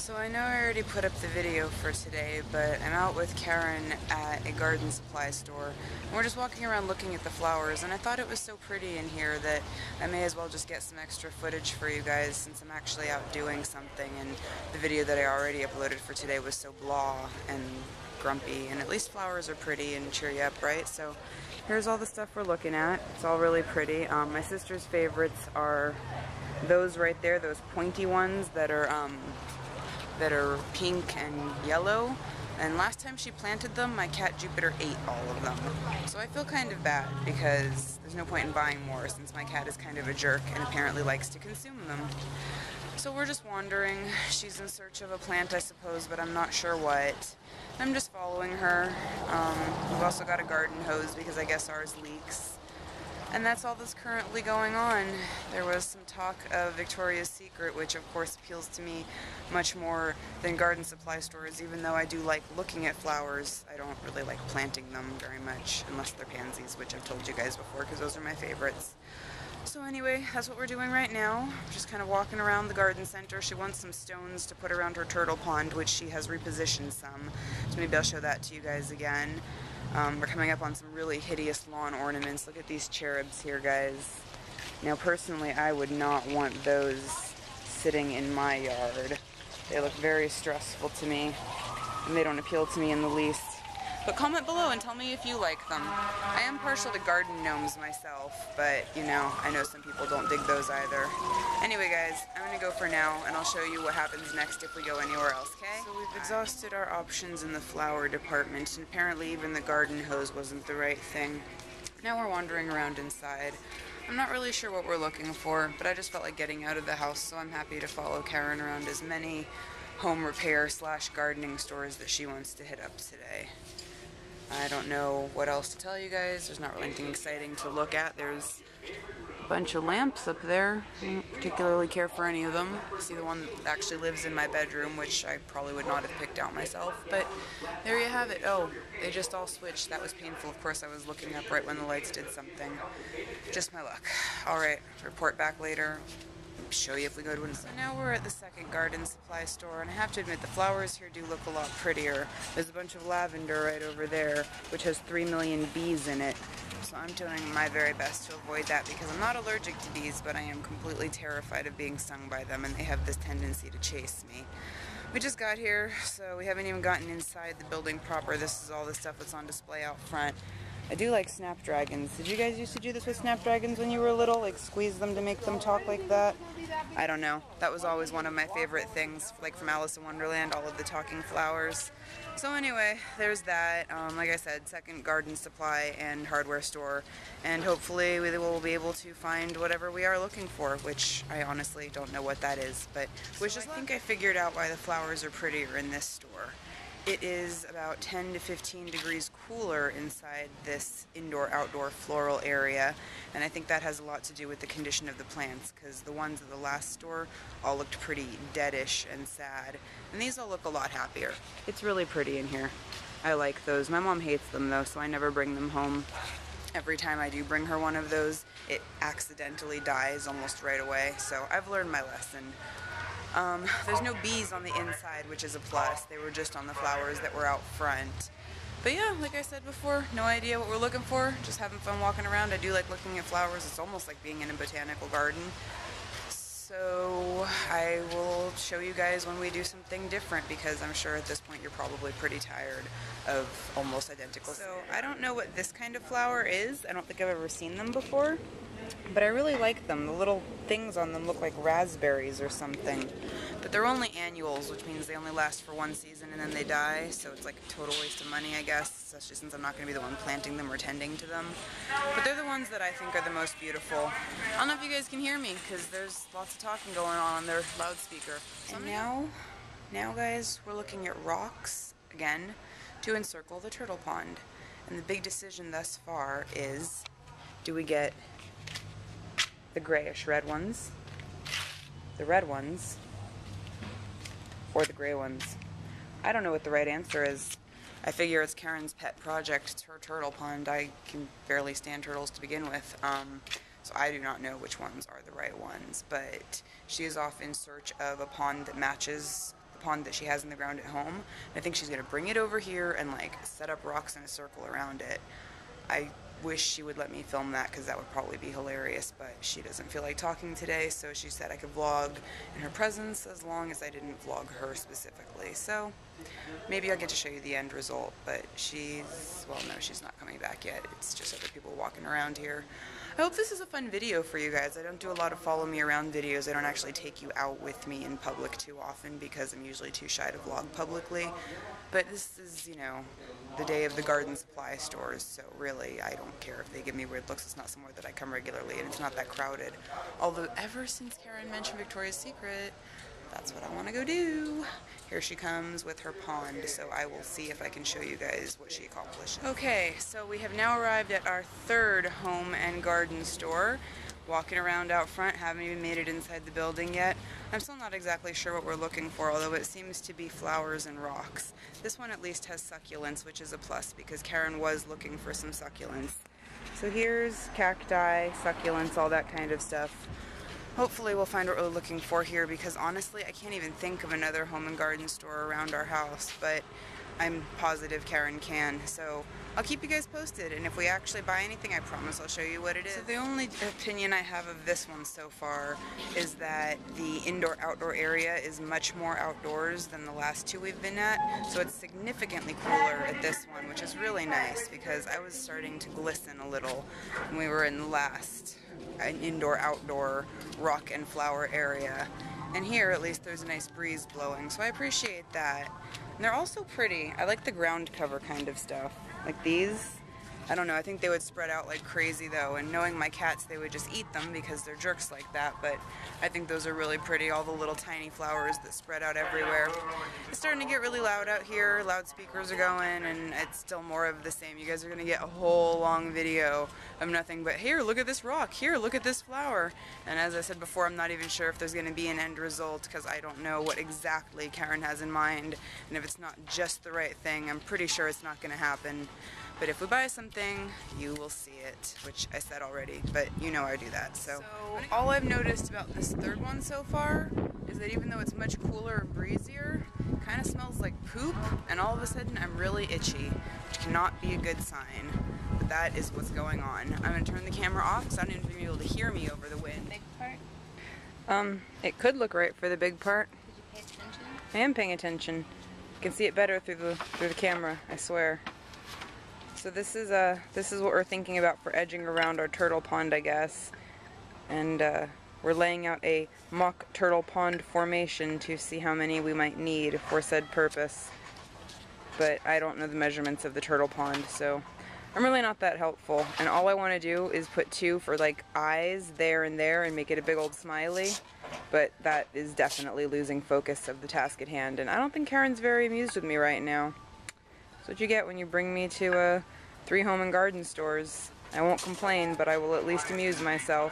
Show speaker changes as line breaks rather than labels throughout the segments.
So I know I already put up the video for today, but I'm out with Keryn at a garden supply store. And we're just walking around looking at the flowers, and I thought it was so pretty in here that I may as well just get some extra footage for you guys since I'm actually out doing something, and the video that I already uploaded for today was so blah and grumpy, and at least flowers are pretty and cheer you up, right? So here's all the stuff we're looking at. It's all really pretty. My sister's favorites are those right there, those pointy ones that are pink and yellow, and last time she planted them, my cat Jupiter ate all of them. So I feel kind of bad because there's no point in buying more since my cat is kind of a jerk and apparently likes to consume them. So we're just wandering. She's in search of a plant, I suppose, but I'm not sure what. I'm just following her. We've also got a garden hose because I guess ours leaks. And that's all that's currently going on. There was some talk of Victoria's Secret, which of course appeals to me much more than garden supply stores, even though I do like looking at flowers. I don't really like planting them very much, unless they're pansies, which I've told you guys before, because those are my favorites. So anyway, that's what we're doing right now. Just kind of walking around the garden center. She wants some stones to put around her turtle pond, which she has repositioned some. So maybe I'll show that to you guys again. We're coming up on some really hideous lawn ornaments. Look at these cherubs here, guys. Now, personally, I would not want those sitting in my yard. They look very stressful to me, and they don't appeal to me in the least. But comment below and tell me if you like them. I am partial to garden gnomes myself, but, you know, I know some people don't dig those either. Anyway, guys, I'm going to go for now, and I'll show you what happens next if we go anywhere else, okay? So we've exhausted our options in the flower department, and apparently even the garden hose wasn't the right thing. Now we're wandering around inside. I'm not really sure what we're looking for, but I just felt like getting out of the house, so I'm happy to follow Keryn around as many home repair / gardening stores that she wants to hit up today. I don't know what else to tell you guys. There's not really anything exciting to look at. There's a bunch of lamps up there. I don't particularly care for any of them. See the one that actually lives in my bedroom, which I probably would not have picked out myself. But there you have it. Oh, they just all switched. That was painful. Of course, I was looking up right when the lights did something. Just my luck. Alright, report back later. Show you if we go to one. So now we're at the second garden supply store, and I have to admit the flowers here do look a lot prettier. There's a bunch of lavender right over there, which has 3 million bees in it. So I'm doing my very best to avoid that because I'm not allergic to bees, but I am completely terrified of being stung by them, and they have this tendency to chase me. We just got here, so we haven't even gotten inside the building proper. This is all the stuff that's on display out front. I do like snapdragons. Did you guys used to do this with snapdragons when you were little? Like squeeze them to make them talk like that? I don't know. That was always one of my favorite things, like from Alice in Wonderland, all of the talking flowers. So anyway, there's that. Like I said, second garden supply and hardware store. And hopefully we will be able to find whatever we are looking for, which I honestly don't know what that is. But I think I figured out why the flowers are prettier in this store. It is about 10 to 15 degrees cooler inside this indoor-outdoor floral area, and I think that has a lot to do with the condition of the plants, because the ones at the last store all looked pretty deadish and sad, and these all look a lot happier. It's really pretty in here. I like those. My mom hates them, though, so I never bring them home. Every time I do bring her one of those, it accidentally dies almost right away, so I've learned my lesson. There's no bees on the inside, which is a plus. They were just on the flowers that were out front. But yeah, like I said before, no idea what we're looking for. Just having fun walking around. I do like looking at flowers. It's almost like being in a botanical garden. So I will show you guys when we do something different, because I'm sure at this point you're probably pretty tired of almost identical. So I don't know what this kind of flower is. I don't think I've ever seen them before. But I really like them. The little things on them look like raspberries or something. But they're only annuals, which means they only last for one season and then they die, so it's like a total waste of money, I guess, especially since I'm not going to be the one planting them or tending to them. But they're the ones that I think are the most beautiful. I don't know if you guys can hear me, because there's lots of talking going on their loudspeaker. And now guys, we're looking at rocks, again, to encircle the turtle pond. And the big decision thus far is, do we get the grayish red ones, the red ones, or the gray ones? I don't know what the right answer is. I figure it's Keryn's pet project. It's her turtle pond. I can barely stand turtles to begin with, so I do not know which ones are the right ones, but she is off in search of a pond that matches the pond that she has in the ground at home. I think she's going to bring it over here and like set up rocks in a circle around it. I wish she would let me film that because that would probably be hilarious, but she doesn't feel like talking today, so she said I could vlog in her presence as long as I didn't vlog her specifically. So maybe I'll get to show you the end result, but well, no, she's not coming back yet. It's just other people walking around here. I hope this is a fun video for you guys. I don't do a lot of follow me around videos. I don't actually take you out with me in public too often because I'm usually too shy to vlog publicly. But this is, you know, the day of the garden supply stores, so really I don't care if they give me weird looks. It's not somewhere that I come regularly, and it's not that crowded. Although ever since Keryn mentioned Victoria's Secret, that's what I want to go do. Here she comes with her pond, so I will see if I can show you guys what she accomplished. Okay, so we have now arrived at our third home and garden store. Walking around out front, haven't even made it inside the building yet. I'm still not exactly sure what we're looking for, although it seems to be flowers and rocks. This one at least has succulents, which is a plus because Keryn was looking for some succulents. So here's cacti, succulents, all that kind of stuff. Hopefully we'll find what we're looking for here because honestly I can't even think of another home and garden store around our house, but I'm positive Keryn can, so I'll keep you guys posted, and if we actually buy anything, I promise I'll show you what it is. So the only opinion I have of this one so far is that the indoor-outdoor area is much more outdoors than the last two we've been at, so it's significantly cooler at this one, which is really nice because I was starting to glisten a little when we were in the last indoor-outdoor rock and flower area. And here, at least, there's a nice breeze blowing, so I appreciate that. And they're also pretty. I like the ground cover kind of stuff. Like these. I don't know, I think they would spread out like crazy though, and knowing my cats, they would just eat them because they're jerks like that, but I think those are really pretty, all the little tiny flowers that spread out everywhere. It's starting to get really loud out here, loudspeakers are going, and it's still more of the same. You guys are going to get a whole long video of nothing but, here, look at this rock, here, look at this flower. And as I said before, I'm not even sure if there's going to be an end result because I don't know what exactly Keryn has in mind, and if it's not just the right thing, I'm pretty sure it's not going to happen. But if we buy something, you will see it, which I said already, but you know I do that. So all I've noticed about this third one so far is that even though it's much cooler and breezier, it kind of smells like poop, and all of a sudden I'm really itchy, which cannot be a good sign. But that is what's going on. I'm going to turn the camera off because I don't even think you'll be able to hear me over the wind.
Big part?
It could look right for the big part.
Did you pay attention?
I am paying attention. You can see it better through the camera, I swear. So this is what we're thinking about for edging around our turtle pond, I guess. And we're laying out a mock turtle pond formation to see how many we might need for said purpose. But I don't know the measurements of the turtle pond, so I'm really not that helpful. And all I want to do is put two for like eyes there and there and make it a big old smiley. But that is definitely losing focus of the task at hand. And I don't think Keryn's very amused with me right now. That's what you get when you bring me to 3 home and garden stores. I won't complain, but I will at least amuse myself.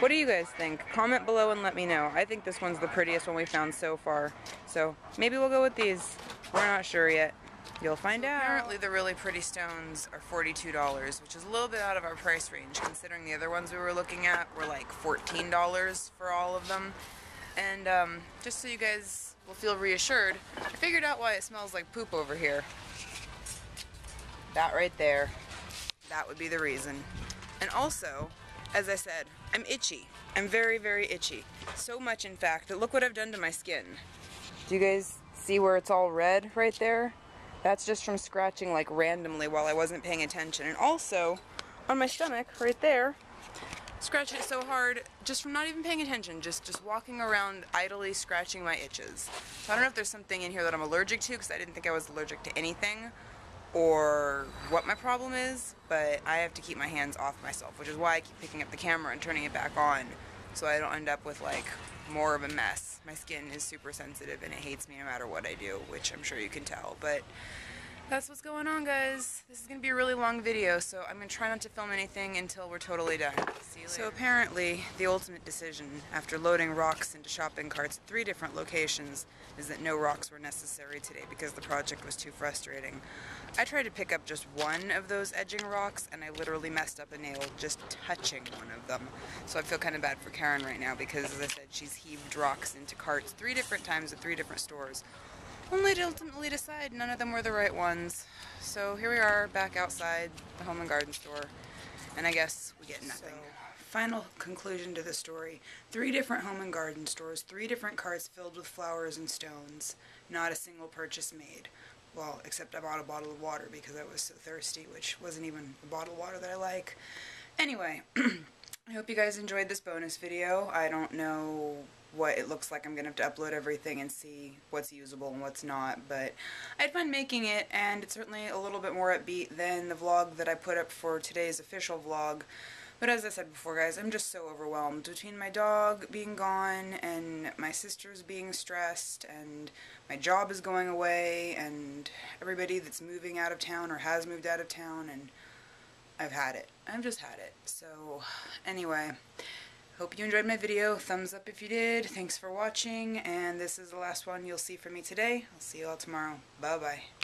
What do you guys think? Comment below and let me know. I think this one's the prettiest one we found so far. So maybe we'll go with these. We're not sure yet. You'll find out. Apparently the really pretty stones are $42, which is a little bit out of our price range, considering the other ones we were looking at were like $14 for all of them. And just so you guys will feel reassured, I figured out why it smells like poop over here. That right there, that would be the reason. And also, as I said, I'm itchy. I'm very, very itchy. So much, in fact, that look what I've done to my skin. Do you guys see where it's all red right there? That's just from scratching like randomly while I wasn't paying attention. And also, on my stomach, right there, scratched it so hard just from not even paying attention, just walking around idly scratching my itches. So I don't know if there's something in here that I'm allergic to, because I didn't think I was allergic to anything, or what my problem is, but I have to keep my hands off myself, which is why I keep picking up the camera and turning it back on, so I don't end up with like more of a mess. My skin is super sensitive and it hates me no matter what I do, which I'm sure you can tell, but that's what's going on, guys. This is going to be a really long video, so I'm going to try not to film anything until we're totally done. See you later. So apparently, the ultimate decision after loading rocks into shopping carts at 3 different locations is that no rocks were necessary today because the project was too frustrating. I tried to pick up just one of those edging rocks, and I literally messed up a nail just touching one of them. So I feel kind of bad for Keryn right now because, as I said, she's heaved rocks into carts 3 different times at 3 different stores, only to ultimately decide none of them were the right ones. So here we are back outside the home and garden store, and I guess we get nothing. So, final conclusion to the story. 3 different home and garden stores, 3 different carts filled with flowers and stones, not a single purchase made. Well, except I bought a bottle of water because I was so thirsty, which wasn't even the bottled water that I like. Anyway, I hope you guys enjoyed this bonus video. I don't know what it looks like. I'm going to have to upload everything and see what's usable and what's not, but I had fun making it, and it's certainly a little bit more upbeat than the vlog that I put up for today's official vlog. But as I said before, guys, I'm just so overwhelmed between my dog being gone and my sisters being stressed and my job is going away and everybody that's moving out of town or has moved out of town, and I've had it. I've just had it. So anyway, hope you enjoyed my video. Thumbs up if you did. Thanks for watching, and this is the last one you'll see from me today. I'll see you all tomorrow. Bye-bye.